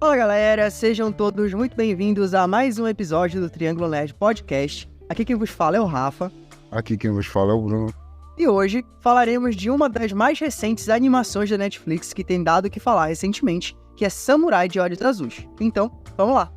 Fala galera, sejam todos muito bem-vindos a mais um episódio do Triângulo Nerd Podcast. Aqui quem vos fala é o Rafa. Aqui quem vos fala é o Bruno. E hoje falaremos de uma das mais recentes animações da Netflix que tem dado o que falar recentemente, que é Samurai de Olhos Azuis. Então, vamos lá!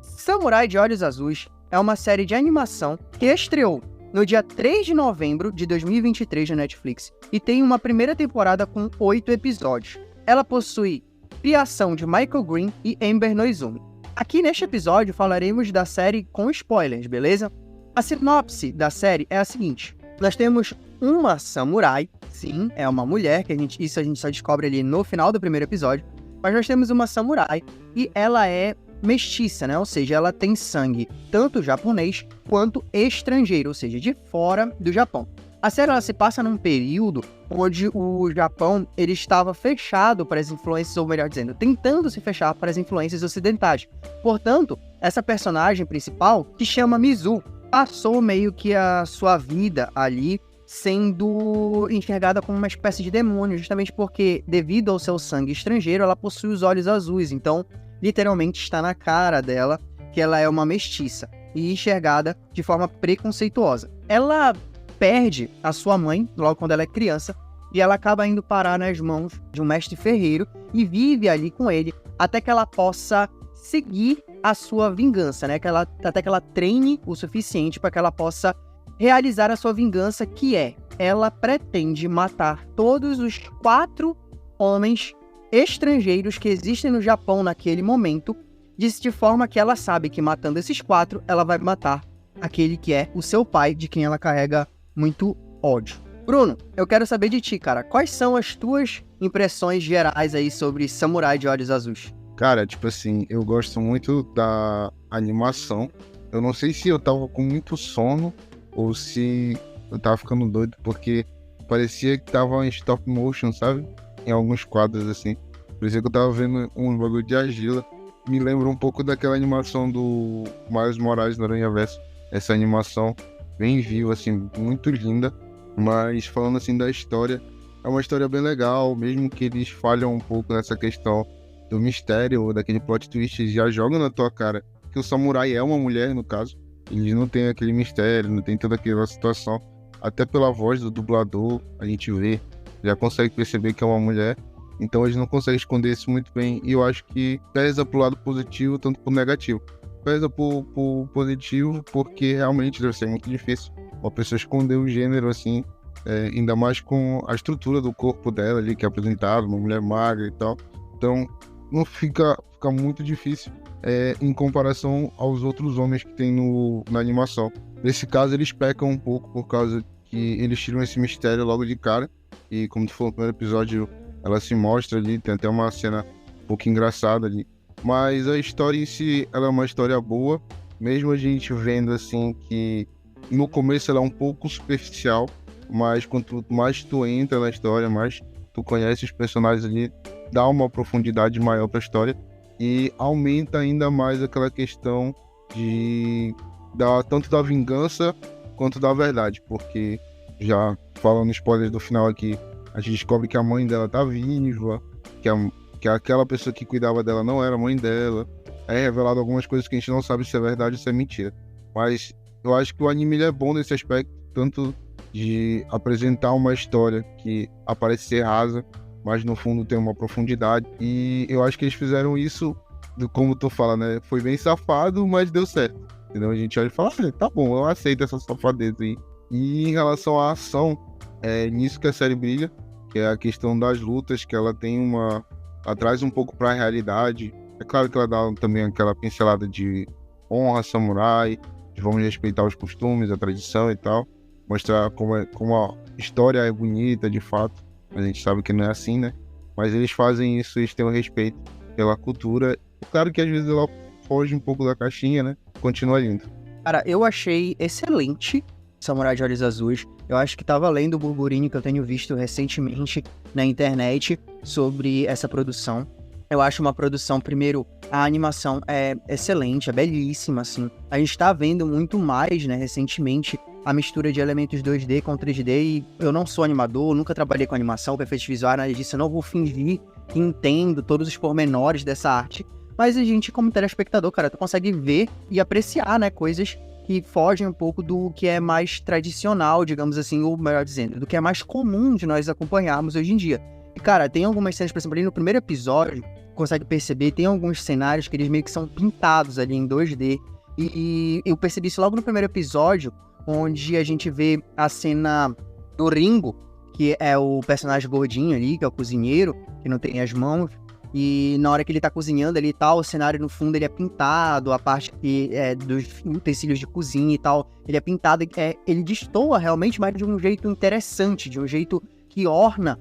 Samurai de Olhos Azuis é uma série de animação que estreou no dia 3 de novembro de 2023 na Netflix e tem uma primeira temporada com 8 episódios. Ela possui criação de Michael Green e Ember Noizumi. Aqui neste episódio falaremos da série com spoilers, beleza? A sinopse da série é a seguinte: nós temos uma samurai, sim, é uma mulher, isso a gente só descobre ali no final do primeiro episódio, mas nós temos uma samurai e ela é mestiça, né? Ou seja, ela tem sangue tanto japonês quanto estrangeiro, ou seja, de fora do Japão. A série ela se passa num período onde o Japão ele estava fechado para as influências, ou melhor dizendo, tentando se fechar para as influências ocidentais. Portanto, essa personagem principal, que chama Mizu, passou meio que a sua vida ali sendo enxergada como uma espécie de demônio, justamente porque, devido ao seu sangue estrangeiro, ela possui os olhos azuis. Então, literalmente está na cara dela que ela é uma mestiça e enxergada de forma preconceituosa. Ela perde a sua mãe logo quando ela é criança e ela acaba indo parar nas mãos de um mestre ferreiro e vive ali com ele até que ela possa seguir a sua vingança, né? Até que ela treine o suficiente para que ela possa realizar a sua vingança, que é, ela pretende matar todos os 4 homens estrangeiros que existem no Japão naquele momento, de forma que ela sabe que matando esses 4, ela vai matar aquele que é o seu pai, de quem ela carrega muito ódio. Bruno, eu quero saber de ti, cara, quais são as tuas impressões gerais aí sobre Samurai de Olhos Azuis? Cara, tipo assim, eu gosto muito da animação. Eu não sei se eu tava com muito sono ou se eu tava ficando doido, porque parecia que tava em stop motion, sabe? Em alguns quadros, assim. Parecia que eu tava vendo um bagulho de argila. Me lembra um pouco daquela animação do Miles Morales no Aranhaverso. Essa animação bem viva, assim, muito linda. Mas falando assim da história, é uma história bem legal, mesmo que eles falham um pouco nessa questão do mistério, ou daquele plot twist, já jogam na tua cara que o samurai é uma mulher, no caso. Eles não tem aquele mistério, não tem toda aquela situação. Até pela voz do dublador, a gente vê, já consegue perceber que é uma mulher. Então eles não conseguem esconder isso muito bem. E eu acho que pesa pro lado positivo, tanto pro negativo. Pesa pro positivo, porque realmente deve ser muito difícil uma pessoa esconder o gênero assim, ainda mais com a estrutura do corpo dela ali, que é apresentado, uma mulher magra e tal. Então não fica muito difícil em comparação aos outros homens que tem na animação. Nesse caso eles pecam um pouco por causa que eles tiram esse mistério logo de cara. E como tu falou no primeiro episódio, ela se mostra ali, tem até uma cena um pouco engraçada ali. Mas a história em si, ela é uma história boa, mesmo a gente vendo assim que no começo ela é um pouco superficial, mas quanto mais tu entra na história, mais tu conhece os personagens ali, dá uma profundidade maior pra história e aumenta ainda mais aquela questão tanto da vingança quanto da verdade, porque já falando spoilers do final aqui, a gente descobre que a mãe dela tá viva, que aquela pessoa que cuidava dela não era a mãe dela. É revelado algumas coisas que a gente não sabe se é verdade ou se é mentira. Mas eu acho que o anime ele é bom nesse aspecto, tanto de apresentar uma história que parece ser rasa, mas no fundo tem uma profundidade. E eu acho que eles fizeram isso, como tu fala, né? Foi bem safado, mas deu certo. Entendeu? A gente olha e fala, tá bom, eu aceito essa safadeza aí. E em relação à ação, é nisso que a série brilha, que é a questão das lutas, que ela tem ela traz um pouco pra realidade. É claro que ela dá também aquela pincelada de honra samurai, de vamos respeitar os costumes, a tradição e tal. Mostrar como a história é bonita, de fato. A gente sabe que não é assim, né? Mas eles fazem isso, eles têm um respeito pela cultura. Claro que às vezes ela foge um pouco da caixinha, né? Continua lindo. Cara, eu achei excelente Samurai de Olhos Azuis. Eu acho que tá valendo o burburinho que eu tenho visto recentemente na internet sobre essa produção. Eu acho uma produção, primeiro, a animação é excelente, é belíssima, assim. A gente tá vendo muito mais, né, recentemente, a mistura de elementos 2D com 3D, e eu não sou animador, nunca trabalhei com animação, com efeitos visuais, nada disso, eu não vou fingir que entendo todos os pormenores dessa arte, mas a gente, como telespectador, cara, tu consegue ver e apreciar, né, coisas que fogem um pouco do que é mais tradicional, digamos assim, ou melhor dizendo, do que é mais comum de nós acompanharmos hoje em dia. E, cara, tem algumas cenas, por exemplo, ali no primeiro episódio, consegue perceber, tem alguns cenários que eles meio que são pintados ali em 2D, e eu percebi isso logo no primeiro episódio, onde a gente vê a cena do Ringo, que é o personagem gordinho ali, que é o cozinheiro, que não tem as mãos, e na hora que ele tá cozinhando ali e tal, o cenário no fundo ele é pintado, a parte que é dos utensílios de cozinha e tal, ele é pintado, ele destoa realmente, mas de um jeito interessante, de um jeito que orna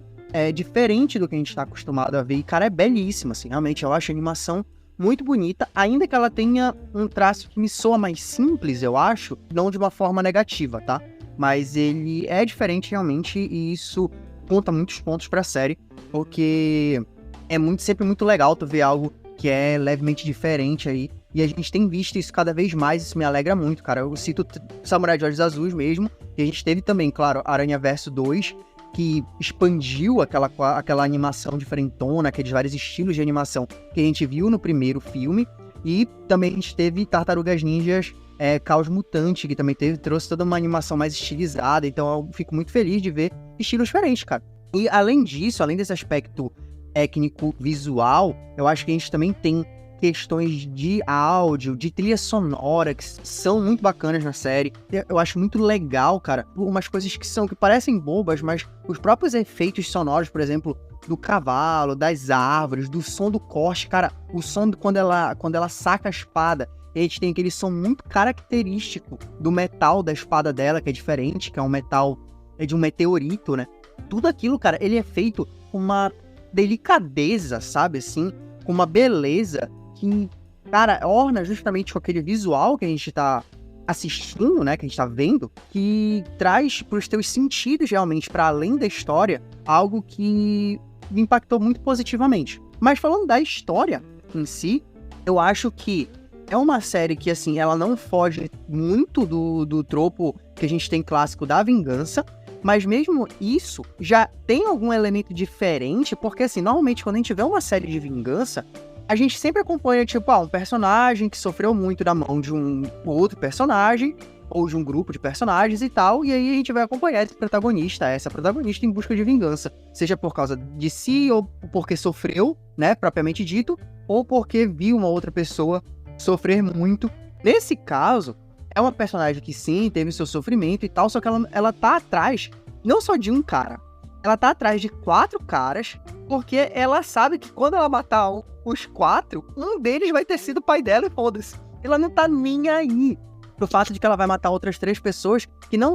diferente do que a gente tá acostumado a ver, e cara, é belíssimo, assim, realmente eu acho a animação muito bonita, ainda que ela tenha um traço que me soa mais simples, eu acho, não de uma forma negativa, tá? Mas ele é diferente realmente, e isso conta muitos pontos pra série, porque é sempre muito legal tu ver algo que é levemente diferente aí, e a gente tem visto isso cada vez mais, isso me alegra muito, cara. Eu cito Samurai de Olhos Azuis mesmo, e a gente teve também, claro, Aranhaverso 2, que expandiu aquela animação diferentona, aqueles vários estilos de animação que a gente viu no primeiro filme, e também a gente teve Tartarugas Ninjas Caos Mutante, que também trouxe toda uma animação mais estilizada, então eu fico muito feliz de ver estilos diferentes, cara. E além disso, além desse aspecto técnico, visual, eu acho que a gente também tem questões de áudio, de trilha sonora, que são muito bacanas na série. Eu acho muito legal, cara, umas coisas que parecem bobas, mas os próprios efeitos sonoros, por exemplo, do cavalo, das árvores, do som do corte, cara, o som quando ela saca a espada, a gente tem aquele som muito característico do metal da espada dela, que é diferente, que é um metal de um meteorito, né? Tudo aquilo, cara, ele é feito com uma delicadeza, sabe, assim, com uma beleza que, cara, orna justamente com aquele visual que a gente tá assistindo, né, que a gente tá vendo, que traz pros teus sentidos realmente, para além da história, algo que me impactou muito positivamente. Mas falando da história em si, eu acho que é uma série que, assim, ela não foge muito do tropo que a gente tem clássico da vingança, mas mesmo isso já tem algum elemento diferente, porque, assim, normalmente quando a gente vê uma série de vingança, a gente sempre acompanha, tipo, um personagem que sofreu muito da mão de um outro personagem, ou de um grupo de personagens e tal, e aí a gente vai acompanhar essa protagonista em busca de vingança, seja por causa de si, ou porque sofreu, né, propriamente dito, ou porque viu uma outra pessoa sofrer muito. Nesse caso, é uma personagem que sim, teve seu sofrimento e tal, só que ela tá atrás, não só de um cara, ela tá atrás de 4 caras, porque ela sabe que quando ela matar os 4, um deles vai ter sido o pai dela e foda-se. Ela não tá nem aí pro fato de que ela vai matar outras 3 pessoas que não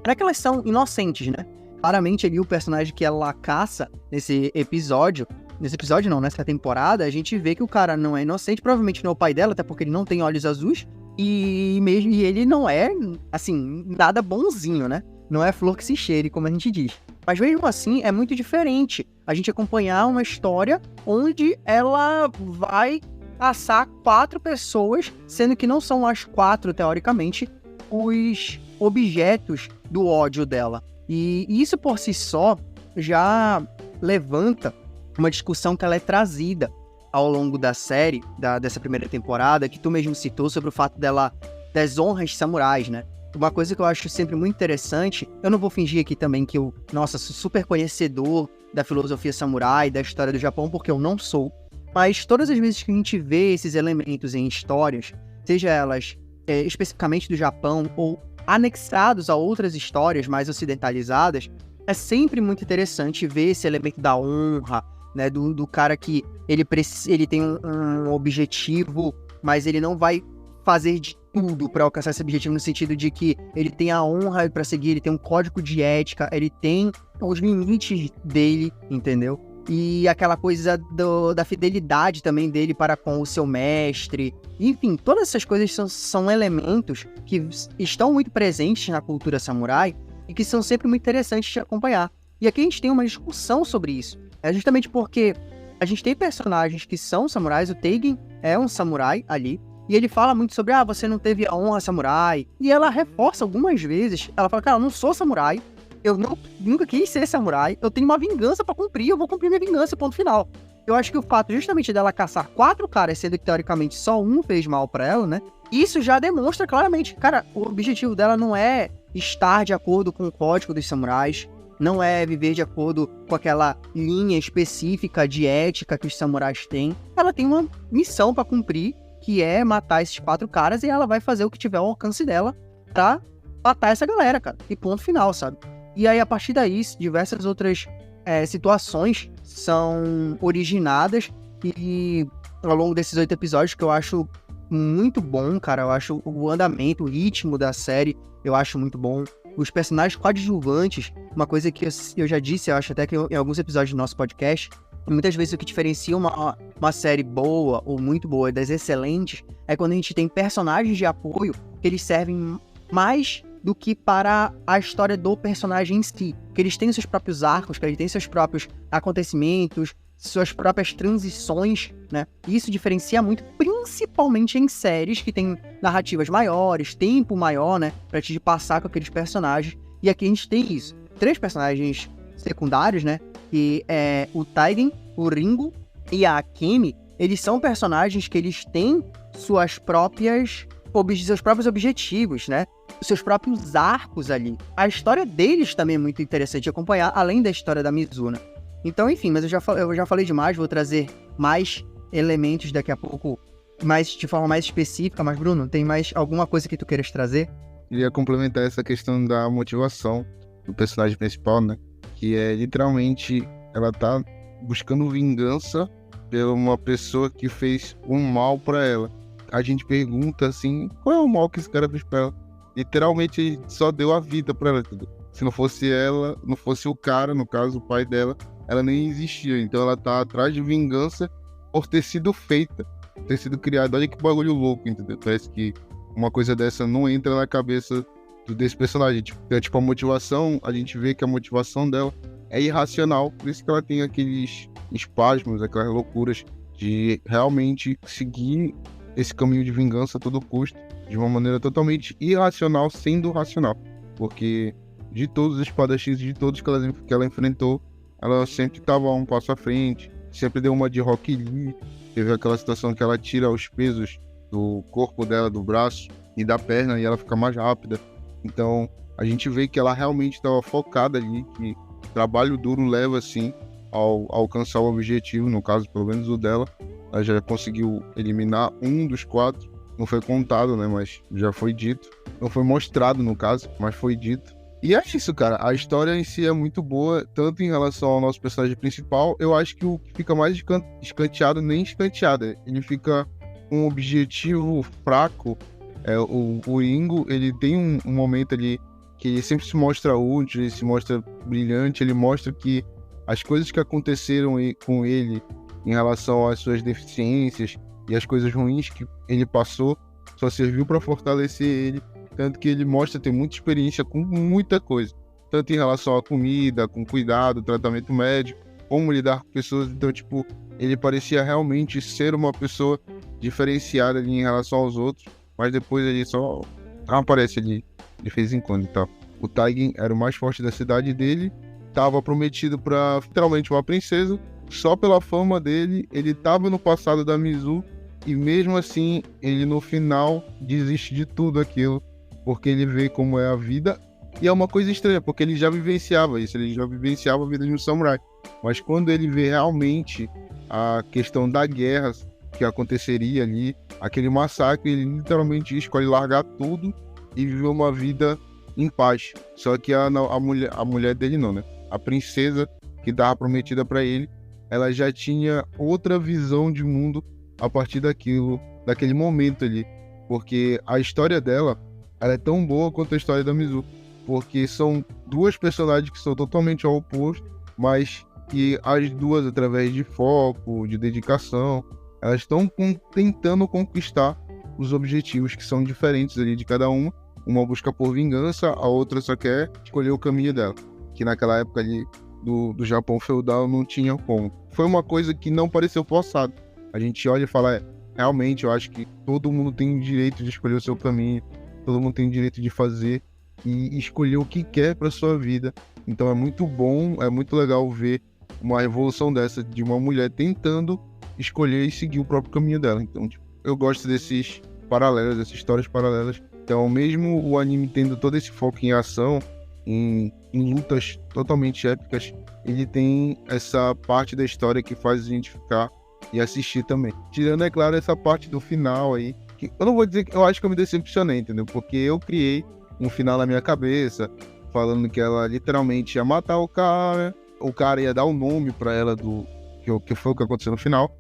é que elas são inocentes, né? Claramente ali o personagem que ela caça nessa temporada, a gente vê que o cara não é inocente, provavelmente não é o pai dela, até porque ele não tem olhos azuis, e ele não é, assim, nada bonzinho, né? Não é flor que se cheire, como a gente diz. Mas mesmo assim, é muito diferente a gente acompanhar uma história onde ela vai caçar 4 pessoas, sendo que não são as 4, teoricamente, os objetos do ódio dela. E isso por si só já levanta uma discussão que ela é trazida ao longo da série, dessa primeira temporada, que tu mesmo citou sobre o fato das honras samurais, né? Uma coisa que eu acho sempre muito interessante, eu não vou fingir aqui também que eu, sou super conhecedor da filosofia samurai, da história do Japão, porque eu não sou, mas todas as vezes que a gente vê esses elementos em histórias, seja elas especificamente do Japão ou anexados a outras histórias mais ocidentalizadas, é sempre muito interessante ver esse elemento da honra, né, do cara que ele tem um objetivo, mas ele não vai fazer de tudo para alcançar esse objetivo, no sentido de que ele tem a honra para seguir, ele tem um código de ética, ele tem os limites dele, entendeu? E aquela coisa da fidelidade também dele para com o seu mestre. Enfim, todas essas coisas são elementos que estão muito presentes na cultura samurai e que são sempre muito interessantes de acompanhar. E aqui a gente tem uma discussão sobre isso. É justamente porque a gente tem personagens que são samurais, o Teigen é um samurai ali, e ele fala muito sobre, você não teve a honra samurai. E ela reforça algumas vezes, ela fala, cara, eu não sou samurai, eu nunca quis ser samurai, eu tenho uma vingança pra cumprir, eu vou cumprir minha vingança, ponto final. Eu acho que o fato justamente dela caçar 4 caras, sendo que teoricamente só um fez mal pra ela, né? Isso já demonstra claramente, cara, o objetivo dela não é estar de acordo com o código dos samurais, não é viver de acordo com aquela linha específica de ética que os samurais têm. Ela tem uma missão pra cumprir, que é matar esses 4 caras, e ela vai fazer o que tiver ao alcance dela pra matar essa galera, cara. E ponto final, sabe? E aí, a partir daí, diversas outras situações são originadas, e ao longo desses 8 episódios, que eu acho muito bom, cara, eu acho o andamento, o ritmo da série, eu acho muito bom. Os personagens coadjuvantes, uma coisa que eu já disse, eu acho até que em alguns episódios do nosso podcast, muitas vezes o que diferencia uma série boa ou muito boa das excelentes é quando a gente tem personagens de apoio que eles servem mais do que para a história do personagem em si. Que eles têm seus próprios arcos, que eles têm seus próprios acontecimentos, suas próprias transições, né? E isso diferencia muito, principalmente em séries que tem narrativas maiores, tempo maior, né? Pra te passar com aqueles personagens. E aqui a gente tem isso. 3 personagens secundários, né? Que é o Taigen, o Ringo e a Akemi. Eles são personagens que eles têm seus próprios objetivos, né? Seus próprios arcos ali. A história deles também é muito interessante de acompanhar, além da história da Mizuna. Então, enfim, mas eu já falei demais, vou trazer mais elementos daqui a pouco, de forma mais específica. Mas, Bruno, tem mais alguma coisa que tu queiras trazer? Queria complementar essa questão da motivação do personagem principal, né? Que é literalmente ela tá buscando vingança por uma pessoa que fez um mal pra ela. A gente pergunta assim, qual é o mal que esse cara fez pra ela? Literalmente ele só deu a vida pra ela, entendeu? Se não fosse ela, não fosse o cara, no caso o pai dela, ela nem existia. Então ela tá atrás de vingança por ter sido feita, ter sido criada. Olha que bagulho louco, entendeu? Parece que uma coisa dessa não entra na cabeça desse personagem. Tipo, a motivação, a gente vê que a motivação dela é irracional, por isso que ela tem aqueles espasmos, aquelas loucuras de realmente seguir esse caminho de vingança a todo custo, de uma maneira totalmente irracional, sendo racional. Porque de todos os espadachins, de todos que ela enfrentou, ela sempre estava um passo à frente, sempre deu uma de Rock Lee. Teve aquela situação que ela tira os pesos do corpo dela, do braço e da perna, e ela fica mais rápida. Então, a gente vê que ela realmente estava focada ali, que trabalho duro leva, assim, ao alcançar o objetivo, no caso, pelo menos o dela. Ela já conseguiu eliminar um dos 4, não foi contado, né, mas já foi dito. Não foi mostrado, no caso, mas foi dito. E é isso, cara, a história em si é muito boa, tanto em relação ao nosso personagem principal. Eu acho que o que fica mais escanteado, nem escanteado, ele fica com um objetivo fraco. O Ingo, ele tem um momento ali que ele sempre se mostra útil, ele se mostra brilhante, ele mostra que as coisas que aconteceram com ele em relação às suas deficiências e as coisas ruins que ele passou só serviu para fortalecer ele, tanto que ele mostra ter muita experiência com muita coisa, tanto em relação à comida, com cuidado, tratamento médico, como lidar com pessoas. Então, tipo, ele parecia realmente ser uma pessoa diferenciada ali em relação aos outros, mas depois ele só aparece ali de vez em quando e tal. O Taigen era o mais forte da cidade dele, estava prometido para literalmente uma princesa. Só pela fama dele, ele estava no passado da Mizu, e mesmo assim, ele no final desiste de tudo aquilo, porque ele vê como é a vida. E é uma coisa estranha, porque ele já vivenciava isso, ele já vivenciava a vida de um samurai. Mas quando ele vê realmente a questão da guerra que aconteceria ali, aquele massacre, ele literalmente escolhe largar tudo e viver uma vida em paz. Só que a mulher dele não, né? A princesa que estava prometida para ele, ela já tinha outra visão de mundo a partir daquele momento ali. Porque a história dela, ela é tão boa quanto a história da Mizu. Porque são duas personagens que são totalmente ao oposto, mas que as duas, através de foco, de dedicação, elas estão tentando conquistar os objetivos que são diferentes ali de cada uma. Uma busca por vingança, a outra só quer escolher o caminho dela. Que naquela época ali do Japão feudal não tinha como. Foi uma coisa que não pareceu forçado. A gente olha e fala, realmente eu acho que todo mundo tem o direito de escolher o seu caminho, todo mundo tem o direito de fazer e escolher o que quer para sua vida. Então é muito bom, é muito legal ver uma revolução dessa de uma mulher tentando escolher e seguir o próprio caminho dela. Então, tipo, eu gosto desses paralelos, dessas histórias paralelas. Então, mesmo o anime tendo todo esse foco em ação, em lutas totalmente épicas, ele tem essa parte da história que faz a gente ficar e assistir também. Tirando, é claro, essa parte do final aí, que eu não vou dizer que eu acho que eu me decepcionei, entendeu? Porque eu criei um final na minha cabeça, falando que ela literalmente ia matar o cara ia dar o nome pra ela do que foi o que aconteceu no final.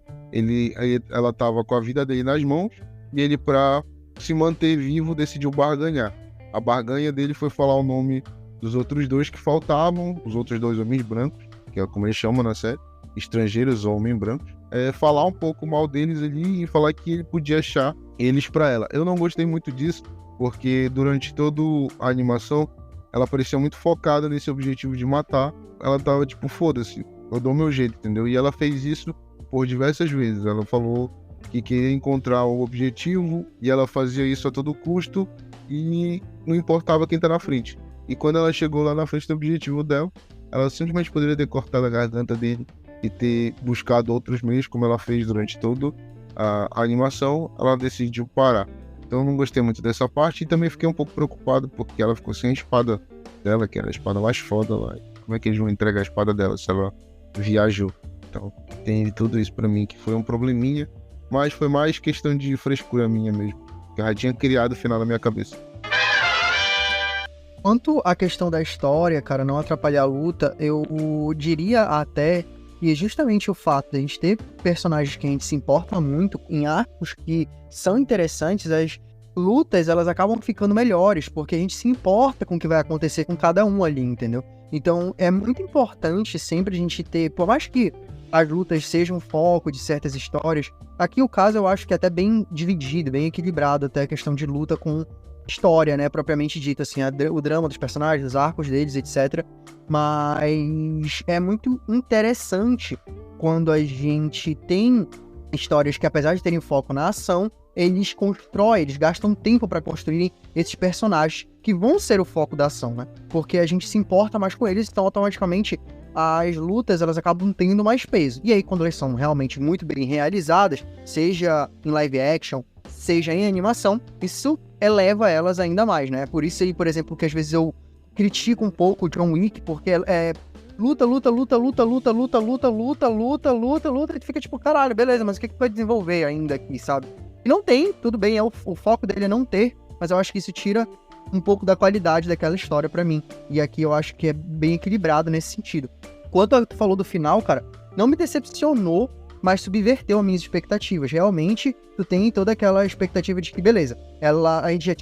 Ela tava com a vida dele nas mãos, e ele, pra se manter vivo, decidiu barganhar. A barganha dele foi falar o nome dos outros dois que faltavam, os outros dois homens brancos, que é como eles chamam na série, estrangeiros ou homens brancos, falar um pouco mal deles ali e falar que ele podia achar eles pra ela. Eu não gostei muito disso, porque durante toda a animação, ela parecia muito focada nesse objetivo de matar. Ela tava tipo, foda-se, eu dou o meu jeito, entendeu? E ela fez isso por diversas vezes. Ela falou que queria encontrar o objetivo e ela fazia isso a todo custo e não importava quem tá na frente. E quando ela chegou lá na frente do objetivo dela, ela simplesmente poderia ter cortado a garganta dele e ter buscado outros meios, como ela fez durante toda a animação. Ela decidiu parar. Então eu não gostei muito dessa parte e também fiquei um pouco preocupado porque ela ficou sem a espada dela, que era a espada mais foda lá. Como é que eles vão entregar a espada dela se ela viajou? Então tem tudo isso pra mim que foi um probleminha, mas foi mais questão de frescura minha mesmo, que eu já tinha criado o final na minha cabeça. Quanto à questão da história, cara, não atrapalhar a luta, eu diria até que justamente o fato de a gente ter personagens que a gente se importa muito, em arcos que são interessantes, as lutas, elas acabam ficando melhores, porque a gente se importa com o que vai acontecer com cada um ali, entendeu? Então, é muito importante sempre a gente ter, por mais que as lutas sejam foco de certas histórias, aqui o caso eu acho que é até bem dividido, bem equilibrado, até a questão de luta com história, né, propriamente dita, assim, o drama dos personagens, os arcos deles, etc. Mas é muito interessante quando a gente tem histórias que, apesar de terem foco na ação, eles gastam tempo para construírem esses personagens que vão ser o foco da ação, né? Porque a gente se importa mais com eles, então automaticamente as lutas elas acabam tendo mais peso. E aí, quando elas são realmente muito bem realizadas, seja em live action, seja em animação, isso eleva elas ainda mais, né? Por isso aí, por exemplo, que às vezes eu critico um pouco o John Wick, porque luta, e tu fica tipo, caralho, beleza, mas o que vai desenvolver ainda aqui, sabe? E não tem, tudo bem, o foco dele é não ter, mas eu acho que isso tira um pouco da qualidade daquela história pra mim. E aqui eu acho que é bem equilibrado nesse sentido. Quanto tu falou do final, cara, não me decepcionou, mas subverteu as minhas expectativas. Realmente, tu tem toda aquela expectativa de que, beleza, a gente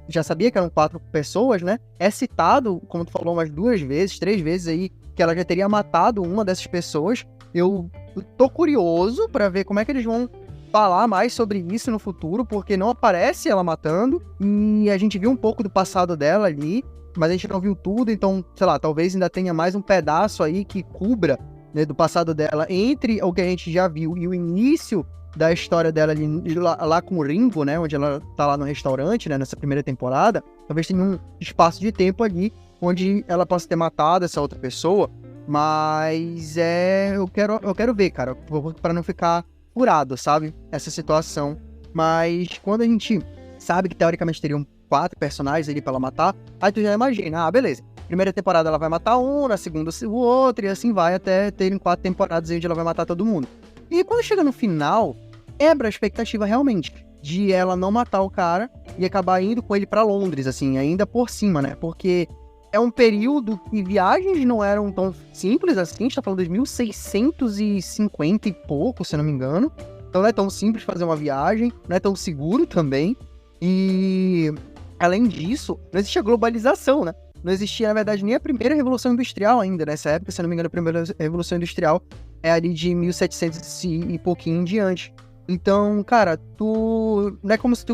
já sabia que eram 4 pessoas, né? É citado, como tu falou, umas 2 vezes, 3 vezes aí, que ela já teria matado uma dessas pessoas. Eu tô curioso pra ver como é que eles vão falar mais sobre isso no futuro, porque não aparece ela matando, e a gente viu um pouco do passado dela ali, mas a gente não viu tudo, então, sei lá, talvez ainda tenha mais um pedaço aí que cubra, né, do passado dela, entre o que a gente já viu e o início da história dela ali, lá com o Ringo, né, onde ela tá lá no restaurante, né, nessa primeira temporada. Talvez tenha um espaço de tempo ali, onde ela possa ter matado essa outra pessoa, mas eu quero ver, cara, pra não ficar furado, sabe, essa situação. Mas quando a gente sabe que teoricamente teriam 4 personagens ali pra ela matar, aí tu já imagina, beleza, primeira temporada ela vai matar um, na segunda o outro, e assim vai até terem 4 temporadas onde ela vai matar todo mundo. E quando chega no final, quebra a expectativa realmente de ela não matar o cara e acabar indo com ele pra Londres, assim, ainda por cima, né, porque é um período que viagens não eram tão simples assim, a gente tá falando de 1650 e pouco, se não me engano. Então não é tão simples fazer uma viagem, não é tão seguro também. E, além disso, não existia globalização, né? Não existia, na verdade, nem a primeira Revolução Industrial ainda, nessa época, se não me engano, a primeira Revolução Industrial é ali de 1700 e pouquinho em diante. Então, cara, não é como se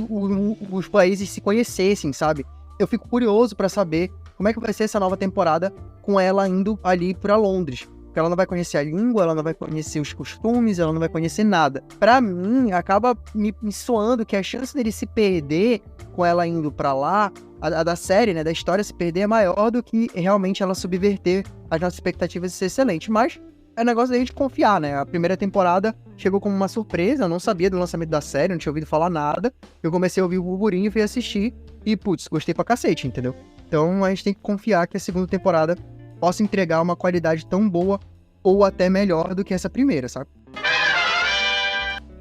os países se conhecessem, sabe? Eu fico curioso pra saber como é que vai ser essa nova temporada com ela indo ali pra Londres. Porque ela não vai conhecer a língua, ela não vai conhecer os costumes, ela não vai conhecer nada. Pra mim, acaba me soando que a chance dele se perder com ela indo pra lá, a da série, né, da história se perder, é maior do que realmente ela subverter as nossas expectativas de ser excelente. Mas é negócio da gente confiar, né? A primeira temporada chegou como uma surpresa, eu não sabia do lançamento da série, não tinha ouvido falar nada. Eu comecei a ouvir o burburinho e fui assistir e, putz, gostei pra cacete, entendeu? Então a gente tem que confiar que a segunda temporada possa entregar uma qualidade tão boa ou até melhor do que essa primeira, sabe?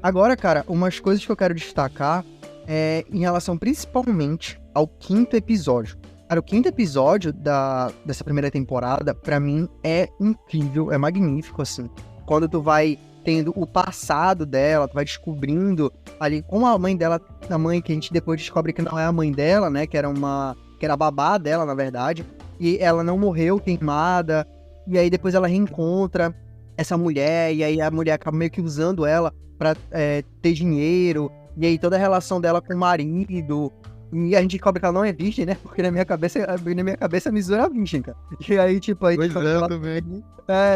Agora, cara, umas coisas que eu quero destacar é em relação principalmente ao quinto episódio. Cara, o quinto episódio dessa primeira temporada, pra mim, é incrível, é magnífico, assim. Quando tu vai tendo o passado dela, tu vai descobrindo ali como a mãe dela, a mãe que a gente depois descobre que não é a mãe dela, né, que era a babá dela, na verdade, e ela não morreu queimada, e aí depois ela reencontra essa mulher, e aí a mulher acaba meio que usando ela pra ter dinheiro, e aí toda a relação dela com o marido, e a gente descobre que ela não é virgem, né? Porque na minha cabeça a Mizuru era virgem, cara. E aí, tipo, aí Pois é, ela, também.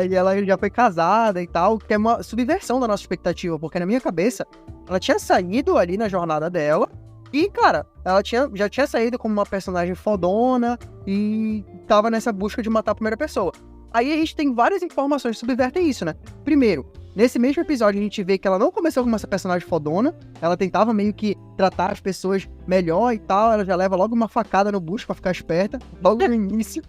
e ela já foi casada e tal, que é uma subversão da nossa expectativa, porque na minha cabeça, ela tinha saído ali na jornada dela, e, cara, ela já tinha saído como uma personagem fodona e tava nessa busca de matar a primeira pessoa. Aí a gente tem várias informações que subvertem isso, né? Primeiro, nesse mesmo episódio a gente vê que ela não começou como essa personagem fodona, ela tentava meio que tratar as pessoas melhor e tal, ela já leva logo uma facada no bucho pra ficar esperta, logo no início.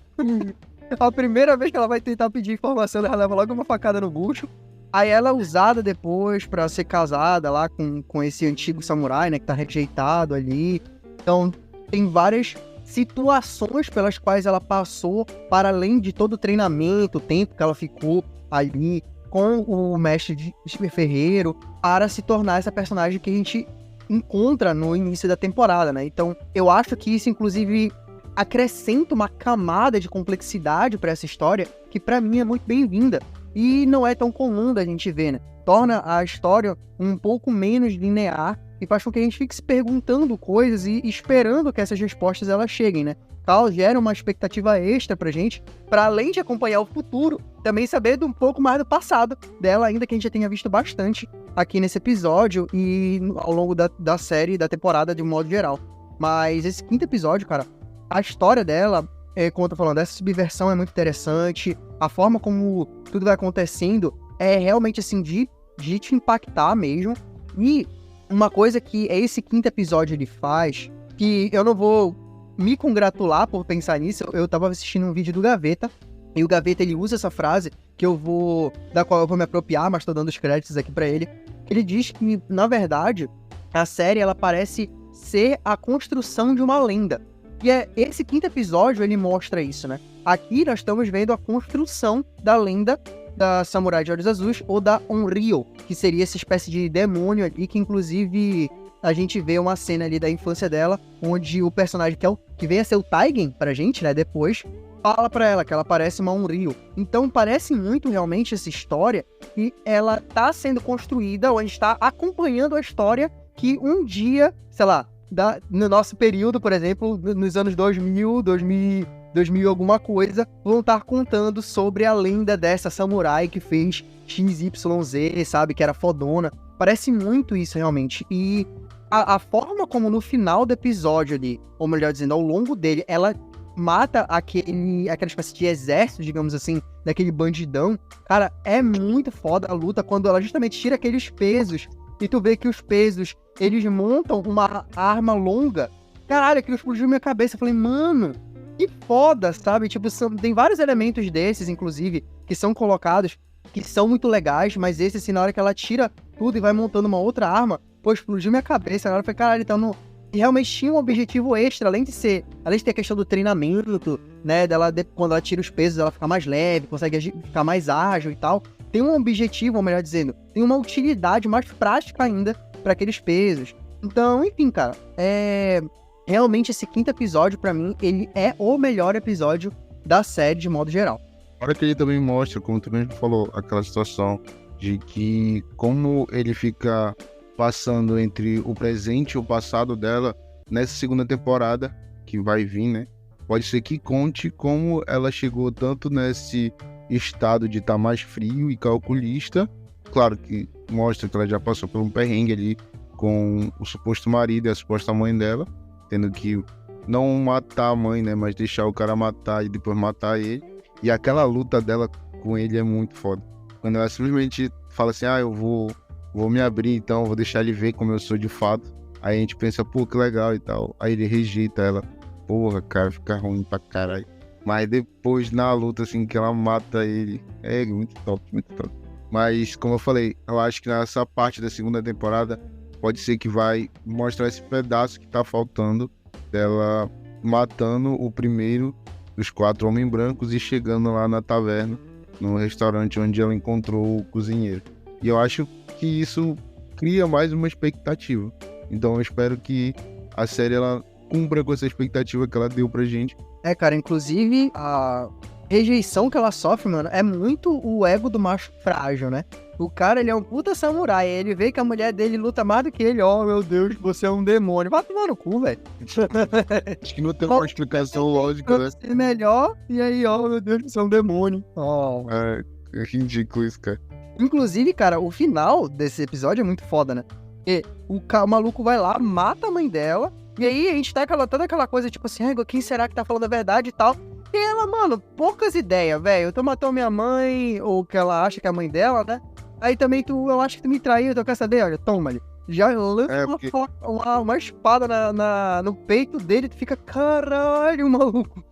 A primeira vez que ela vai tentar pedir informação, ela leva logo uma facada no bucho. Aí ela é usada depois pra ser casada lá com esse antigo samurai, né, que tá rejeitado ali. Então, tem várias situações pelas quais ela passou, para além de todo o treinamento, o tempo que ela ficou ali com o mestre de Ferreiro, para se tornar essa personagem que a gente encontra no início da temporada, né? Então, eu acho que isso, inclusive, acrescenta uma camada de complexidade para essa história, que para mim é muito bem-vinda. E não é tão comum da gente ver, né? Torna a história um pouco menos linear e faz com que a gente fique se perguntando coisas e esperando que essas respostas elas cheguem, né? Tal gera uma expectativa extra pra gente, para além de acompanhar o futuro, também saber um pouco mais do passado dela, ainda que a gente já tenha visto bastante aqui nesse episódio e ao longo da série, da temporada de um modo geral. Mas esse quinto episódio, cara, a história dela, como eu tô falando, essa subversão é muito interessante, a forma como tudo vai acontecendo é realmente assim de te impactar mesmo. E uma coisa que esse quinto episódio ele faz, que eu não vou me congratular por pensar nisso, eu tava assistindo um vídeo do Gaveta, e o Gaveta ele usa essa frase, da qual eu vou me apropriar, mas tô dando os créditos aqui pra ele. Ele diz que, na verdade, a série ela parece ser a construção de uma lenda. E esse quinto episódio, ele mostra isso, né? Aqui nós estamos vendo a construção da lenda da Samurai de Olhos Azuis, ou da Onryo, que seria essa espécie de demônio ali, que inclusive a gente vê uma cena ali da infância dela, onde o personagem que vem a ser o Taigen pra gente, né, depois, fala pra ela que ela parece uma Onryo. Então parece muito realmente essa história que ela tá sendo construída, ou a gente tá acompanhando a história que um dia, sei lá, no nosso período, por exemplo, nos anos 2000 e alguma coisa, vão estar contando sobre a lenda dessa samurai que fez XYZ, sabe, que era fodona. Parece muito isso, realmente. E a forma como no final do episódio ali, ou melhor dizendo, ao longo dele, ela mata aquela espécie de exército, digamos assim, daquele bandidão, cara, é muito foda a luta quando ela justamente tira aqueles pesos, e tu vê que os pesos, eles montam uma arma longa. Caralho, aquilo explodiu minha cabeça. Eu falei, mano, que foda, sabe? Tipo, tem vários elementos desses, inclusive, que são colocados, que são muito legais, mas esse, assim, na hora que ela tira tudo e vai montando uma outra arma, pô, explodiu minha cabeça. Na hora eu falei, caralho, então e realmente tinha um objetivo extra, além de ter a questão do treinamento, né, quando ela tira os pesos, ela fica mais leve, consegue ficar mais ágil e tal. Tem um objetivo, ou melhor dizendo, tem uma utilidade mais prática ainda para aqueles pesos. Então, enfim, cara, realmente esse quinto episódio, pra mim, ele é o melhor episódio da série de modo geral. Agora que ele também mostra, como tu mesmo falou, aquela situação de que como ele fica passando entre o presente e o passado dela nessa segunda temporada que vai vir, né? Pode ser que conte como ela chegou tanto nesse estado de estar mais frio e calculista. Claro que mostra que ela já passou por um perrengue ali com o suposto marido e a suposta mãe dela, tendo que não matar a mãe, né? Mas deixar o cara matar e depois matar ele. E aquela luta dela com ele é muito foda. Quando ela simplesmente fala assim, eu vou me abrir, então, vou deixar ele ver como eu sou de fato. Aí a gente pensa, pô, que legal e tal. Aí ele rejeita ela. Porra, cara, fica ruim pra caralho. Mas depois, na luta, assim, que ela mata ele, é muito top, muito top. Mas, como eu falei, eu acho que nessa parte da segunda temporada, pode ser que vai mostrar esse pedaço que tá faltando dela matando o primeiro dos 4 homens brancos e chegando lá na taverna, no restaurante onde ela encontrou o cozinheiro. E eu acho que isso cria mais uma expectativa. Então eu espero que a série ela cumpra com essa expectativa que ela deu pra gente. Cara, inclusive a rejeição que ela sofre, mano, é muito o ego do macho frágil, né? O cara, ele é um puta samurai, ele vê que a mulher dele luta mais do que ele, meu Deus, você é um demônio. Vai tomar no cu, velho. Acho que não tem uma explicação lógica, né? Ser melhor, e aí, meu Deus, você é um demônio. É ridículo isso, cara. Inclusive, cara, o final desse episódio é muito foda, né? Porque o maluco vai lá, mata a mãe dela, e aí a gente tá toda aquela coisa, tipo assim, quem será que tá falando a verdade e tal? E ela, mano, poucas ideias, velho. Tu matou minha mãe, ou que ela acha que é a mãe dela, né? Aí também eu acho que tu me traiu, tu quer saber? Olha, toma ali. Já lança uma espada no peito dele, tu fica, caralho, maluco.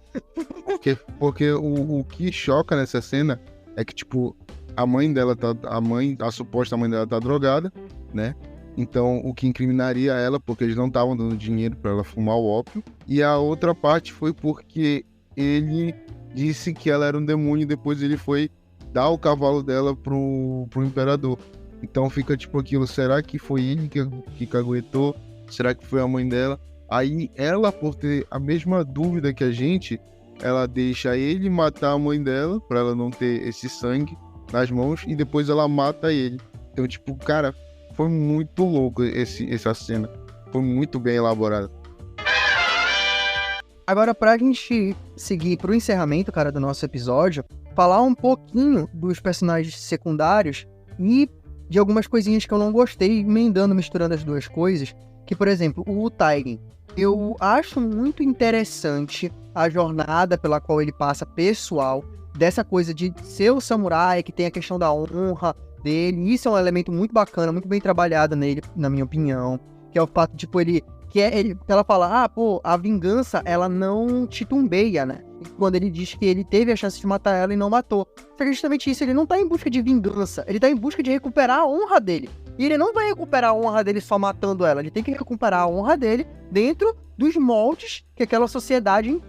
Porque o que choca nessa cena é que, tipo, a suposta mãe dela tá drogada, né? Então, o que incriminaria ela, porque eles não estavam dando dinheiro pra ela fumar o ópio. E a outra parte foi porque ele disse que ela era um demônio e depois ele foi dar o cavalo dela pro imperador. Então fica tipo aquilo, será que foi ele que caguetou? Será que foi a mãe dela? Aí ela, por ter a mesma dúvida que a gente, ela deixa ele matar a mãe dela, pra ela não ter esse sangue nas mãos, e depois ela mata ele. Então, tipo, cara, foi muito louco essa cena. Foi muito bem elaborada. Agora, pra gente seguir pro encerramento, cara, do nosso episódio, falar um pouquinho dos personagens secundários e de algumas coisinhas que eu não gostei, emendando, misturando as duas coisas, que, por exemplo, o Taigen. Eu acho muito interessante a jornada pela qual ele passa pessoal, dessa coisa de ser o samurai, que tem a questão da honra dele. Isso é um elemento muito bacana, muito bem trabalhado nele, na minha opinião, que é o fato, tipo, ela fala, a vingança, ela não titubeia, né? Quando ele diz que ele teve a chance de matar ela e não matou. Só que justamente isso, ele não tá em busca de vingança, ele tá em busca de recuperar a honra dele. E ele não vai recuperar a honra dele só matando ela, ele tem que recuperar a honra dele dentro dos moldes que aquela sociedade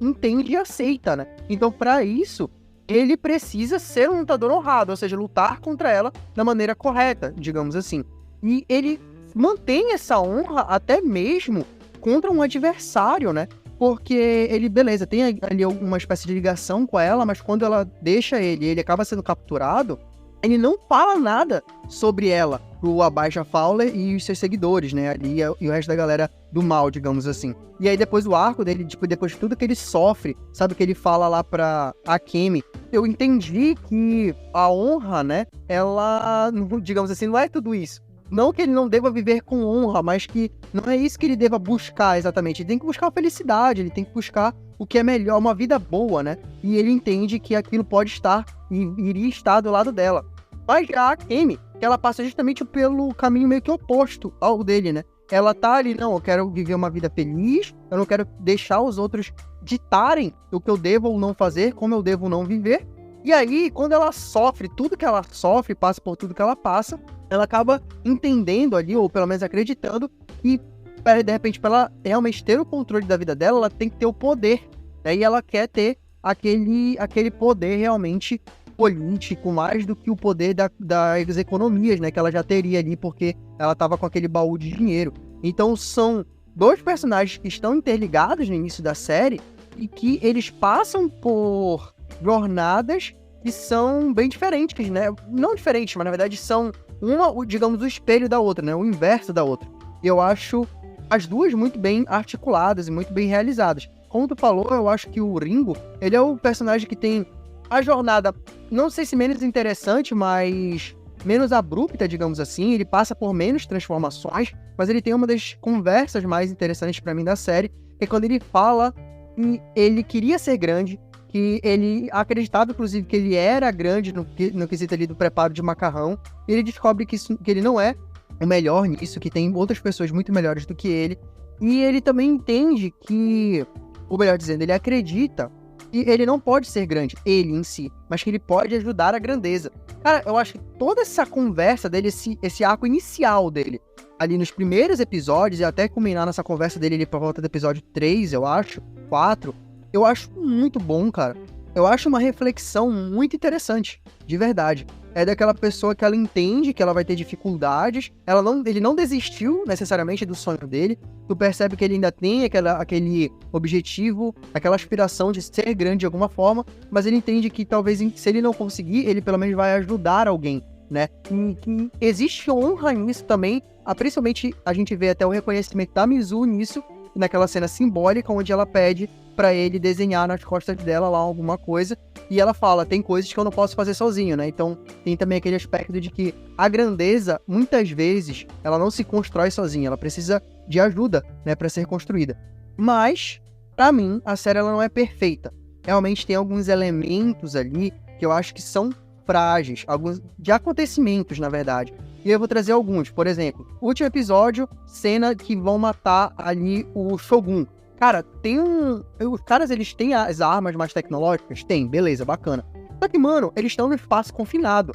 entende e aceita, né? Então, pra isso, ele precisa ser um lutador honrado, ou seja, lutar contra ela da maneira correta, digamos assim. E ele mantém essa honra até mesmo contra um adversário, né? Porque ele, beleza, tem ali uma espécie de ligação com ela, mas quando ela deixa ele acaba sendo capturado, ele não fala nada sobre ela pro Abaisha Fowler e os seus seguidores, né? Ali e o resto da galera do mal, digamos assim. E aí depois o arco dele, tipo, depois de tudo que ele sofre, sabe, que ele fala lá pra Akemi, eu entendi que a honra, né, ela, digamos assim, não é tudo isso. Não que ele não deva viver com honra, mas que não é isso que ele deva buscar exatamente. Ele tem que buscar a felicidade, ele tem que buscar o que é melhor, uma vida boa, né? E ele entende que aquilo pode estar e iria estar do lado dela. Mas já a Akemi, que ela passa justamente pelo caminho meio que oposto ao dele, né? Ela tá ali, não, eu quero viver uma vida feliz, eu não quero deixar os outros ditarem o que eu devo ou não fazer, como eu devo não viver. E aí, quando ela sofre tudo que ela sofre, passa por tudo que ela passa, ela acaba entendendo ali, ou pelo menos acreditando, que de repente, para ela realmente ter o controle da vida dela, ela tem que ter o poder. Né? E ela quer ter aquele poder realmente político, mais do que o poder das economias, né? Que ela já teria ali, porque ela estava com aquele baú de dinheiro. Então são dois personagens que estão interligados no início da série e que eles passam por jornadas que são bem diferentes, né? Não diferentes, mas na verdade são digamos, o espelho da outra, né? O inverso da outra. E eu acho as duas muito bem articuladas e muito bem realizadas. Como tu falou, eu acho que o Ringo, ele é o personagem que tem a jornada, não sei se menos interessante, mas menos abrupta, digamos assim. Ele passa por menos transformações, mas ele tem uma das conversas mais interessantes pra mim da série, que é quando ele fala que ele queria ser grande, que ele acreditava, inclusive, que ele era grande no quesito ali do preparo de macarrão, e ele descobre que ele não é o melhor nisso, que tem outras pessoas muito melhores do que ele, e ele também entende que, ou melhor dizendo, ele acredita que ele não pode ser grande, ele em si, mas que ele pode ajudar a grandeza. Cara, eu acho que toda essa conversa dele, esse arco inicial dele, ali nos primeiros episódios, e até culminar nessa conversa dele ali por volta do episódio 3, eu acho, 4, eu acho muito bom, cara. Eu acho uma reflexão muito interessante, de verdade. É daquela pessoa que ela entende que ela vai ter dificuldades, ele não desistiu necessariamente do sonho dele, tu percebe que ele ainda tem aquele objetivo, aquela aspiração de ser grande de alguma forma, mas ele entende que talvez se ele não conseguir, ele pelo menos vai ajudar alguém, né? Que existe honra nisso também, principalmente a gente vê até o reconhecimento da Mizu nisso, naquela cena simbólica onde ela pede pra ele desenhar nas costas dela lá alguma coisa, e ela fala, tem coisas que eu não posso fazer sozinho, né? Então tem também aquele aspecto de que a grandeza, muitas vezes, ela não se constrói sozinha, ela precisa de ajuda, né, pra ser construída. Mas, pra mim, a série ela não é perfeita. Realmente tem alguns elementos ali que eu acho que são frágeis, alguns de acontecimentos, na verdade. E eu vou trazer alguns, por exemplo, último episódio, cena que vão matar ali o Shogun. Cara, os caras, eles têm as armas mais tecnológicas? Tem, beleza, bacana. Só que, mano, eles estão no espaço confinado.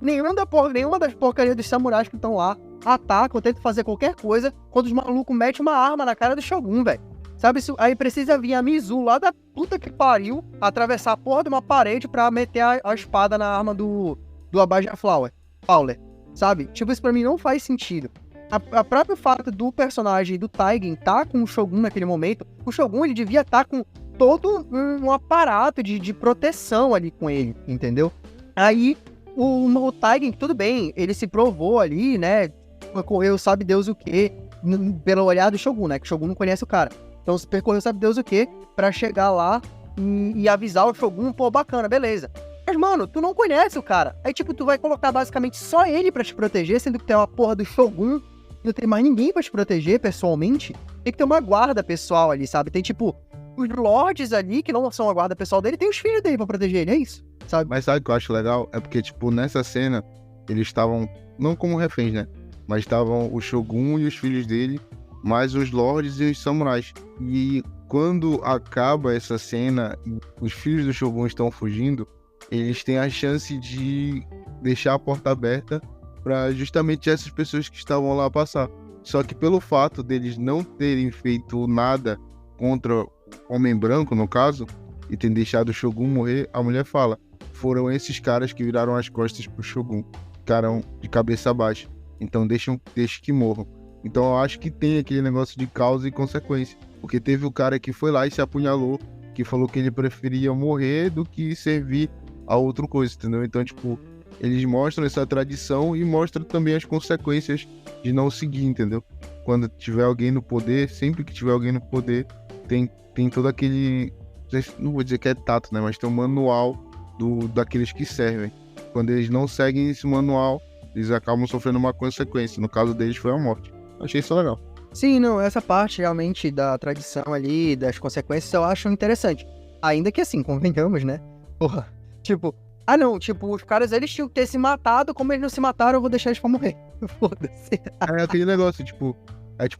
Nenhuma das porcarias dos samurais que estão lá atacam, tentam fazer qualquer coisa, quando os malucos metem uma arma na cara do Shogun, velho. Sabe, aí precisa vir a Mizu lá da puta que pariu, atravessar a porra de uma parede pra meter a espada na arma do Abaja Fowler, sabe? Tipo, isso pra mim não faz sentido. A próprio fato do personagem do Taigen tá com o Shogun naquele momento, o Shogun ele devia estar com todo um aparato de proteção ali com ele, entendeu? Aí o Taigen, tudo bem, ele se provou ali, né? Percorreu sabe Deus o quê, pelo olhar do Shogun, né? Que o Shogun não conhece o cara. Então se percorreu sabe Deus o quê, pra chegar lá e avisar o Shogun, pô, bacana, beleza. Mas, mano, tu não conhece o cara. Aí, tipo, tu vai colocar basicamente só ele pra te proteger, sendo que tem uma porra do Shogun, não tem mais ninguém pra te proteger pessoalmente. Tem que ter uma guarda pessoal ali, sabe? Tem, tipo, os lords ali, que não são a guarda pessoal dele, tem os filhos dele pra proteger ele, é isso, sabe? Mas sabe o que eu acho legal? É porque, tipo, nessa cena, eles estavam, não como reféns, né? Mas estavam o Shogun e os filhos dele, mais os lords e os samurais. E quando acaba essa cena, os filhos do Shogun estão fugindo, eles têm a chance de deixar a porta aberta para justamente essas pessoas que estavam lá passar. Só que pelo fato deles não terem feito nada contra o Homem Branco, no caso, e terem deixado o Shogun morrer, a mulher fala, foram esses caras que viraram as costas pro Shogun, ficaram de cabeça baixa, então deixa que morram. Então eu acho que tem aquele negócio de causa e consequência, porque teve o cara que foi lá e se apunhalou, que falou que ele preferia morrer do que servir a outra coisa, entendeu? Então, tipo, eles mostram essa tradição e mostram também as consequências de não seguir, entendeu? Quando tiver alguém no poder, sempre que tiver alguém no poder, tem todo aquele, não vou dizer que é tato, né? Mas tem um manual daqueles que servem. Quando eles não seguem esse manual, eles acabam sofrendo uma consequência. No caso deles foi a morte. Achei isso legal. Sim, não, essa parte realmente da tradição ali, das consequências, eu acho interessante. Ainda que assim, convenhamos, né? Porra, tipo, os caras eles tinham que ter se matado, como eles não se mataram, eu vou deixar eles pra morrer. Foda-se. É aquele negócio, tipo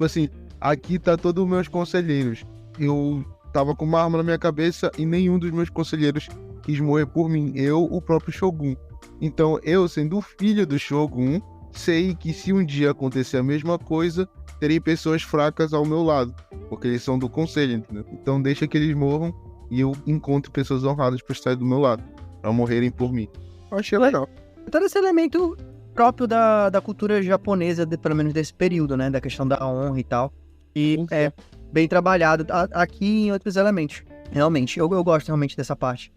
assim, aqui tá todos os meus conselheiros. Eu tava com uma arma na minha cabeça e nenhum dos meus conselheiros quis morrer por mim. Eu, o próprio Shogun. Então, eu, sendo o filho do Shogun, sei que se um dia acontecer a mesma coisa, terei pessoas fracas ao meu lado, porque eles são do conselho, entendeu? Então deixa que eles morram e eu encontro pessoas honradas pra estar do meu lado, pra morrerem por mim. Eu achei legal. Todo esse elemento próprio da cultura japonesa, pelo menos desse período, né? Da questão da honra e tal. E é bem trabalhado aqui em outros elementos. Realmente, eu gosto realmente dessa parte.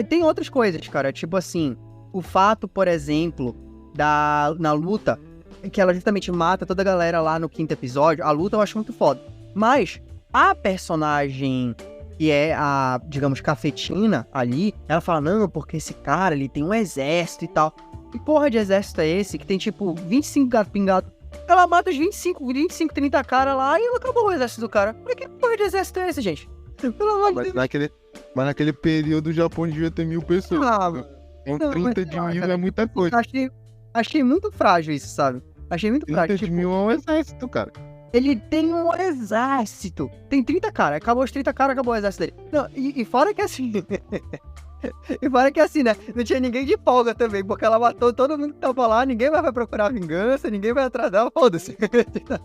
Tem outras coisas, cara, tipo assim, o fato, por exemplo, na luta, que ela justamente mata toda a galera lá no 5º episódio, a luta eu acho muito foda. Mas a personagem que é a, digamos, cafetina ali, ela fala, não, porque esse cara, ele tem um exército e tal. Que porra de exército é esse? Que tem, tipo, 25 gato pingado. Ela mata os 25, 30 caras lá e acabou o exército do cara. Mas que porra de exército é esse, gente? Pelo amor de Deus. Mas Mas naquele período o Japão devia ter 1.000 pessoas. Ah, mano. Então Não, 30 mas, de mil cara, é muita coisa. achei muito frágil isso, sabe? Achei muito 30 frágil. de Tipo, mil é um exército, cara. ele tem um exército. Tem 30 caras. Acabou os 30 caras, acabou o exército dele. Não, e fora que assim. E fora que assim, né? Não tinha ninguém de folga também, porque ela matou todo mundo que tava lá, ninguém mais vai procurar vingança, ninguém vai atrás dela, foda-se.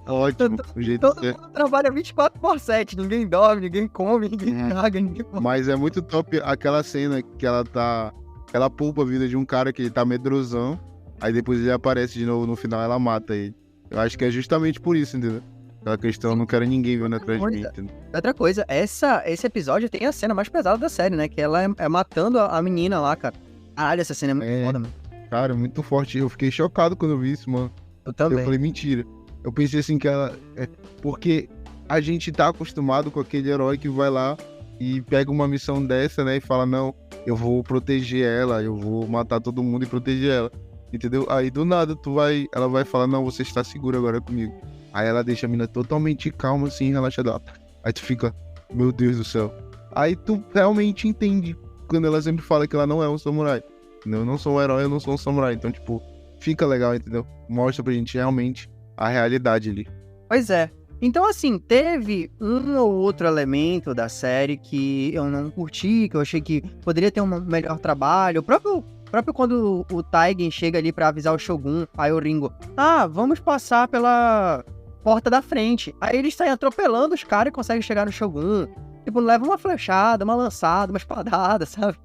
Ótimo, o jeito Todo que é. mundo trabalha 24/7, ninguém dorme, ninguém come, ninguém caga, ninguém... Mas é muito top aquela cena que ela tá. Ela poupa a vida de um cara que ele tá medrosão. Aí depois ele aparece de novo no final ela mata ele. Eu acho que é justamente por isso, entendeu? Aquela questão, eu não quero ninguém vendo atrás de mim, entendeu? Outra coisa, esse episódio tem a cena mais pesada da série, né? Que ela é matando a menina lá, cara. Caralho, essa cena é muito foda, mano. Cara, muito forte. Eu fiquei chocado quando eu vi isso, mano. Eu também. Eu falei, mentira. Eu pensei assim que ela... Porque a gente tá acostumado com aquele herói que vai lá e pega uma missão dessa, né? E fala, não, eu vou proteger ela, eu vou matar todo mundo e proteger ela. Entendeu? Aí do nada ela vai falar, não, você está seguro agora comigo. Aí ela deixa a mina totalmente calma, assim, relaxada. Aí tu fica, meu Deus do céu. Aí tu realmente entende quando ela sempre fala que ela não é um samurai. Eu não sou um herói, eu não sou um samurai. Então, tipo, fica legal, entendeu? Mostra pra gente realmente a realidade ali. Pois é. Então, assim, teve um ou outro elemento da série que eu não curti, que eu achei que poderia ter um melhor trabalho. O próprio quando o Taigen chega ali pra avisar o Shogun, aí o Ringo, vamos passar pela porta da frente. Aí eles saem atropelando os caras e conseguem chegar no Shogun. Tipo, leva uma flechada, uma lançada, uma espadada, sabe?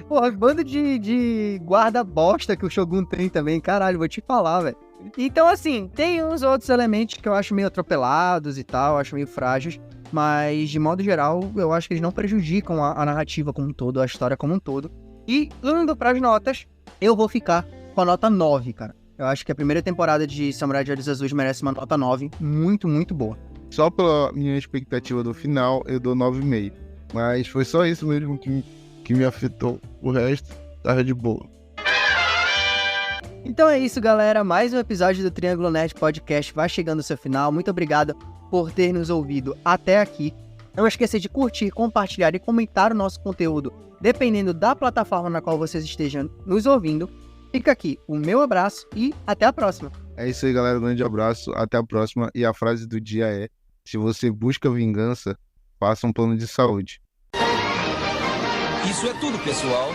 Porra, bando de guarda bosta que o Shogun tem também. Caralho, vou te falar, velho. Então, assim, tem uns outros elementos que eu acho meio atropelados e tal, eu acho meio frágeis. Mas, de modo geral, eu acho que eles não prejudicam a narrativa como um todo, a história como um todo. E, indo pras notas, eu vou ficar com a nota 9, cara. Eu acho que a primeira temporada de Samurai de Olhos Azuis merece uma nota 9. Muito, muito boa. Só pela minha expectativa do final, eu dou 9,5. Mas foi só isso mesmo que me afetou. O resto, tava de boa. Então é isso, galera. Mais um episódio do Triângulo Nerd Podcast vai chegando ao seu final. Muito obrigado por ter nos ouvido até aqui. Não esqueça de curtir, compartilhar e comentar o nosso conteúdo, dependendo da plataforma na qual vocês estejam nos ouvindo. Fica aqui o meu abraço e até a próxima. É isso aí, galera. Um grande abraço. Até a próxima. E a frase do dia é: se você busca vingança, faça um plano de saúde. Isso é tudo, pessoal.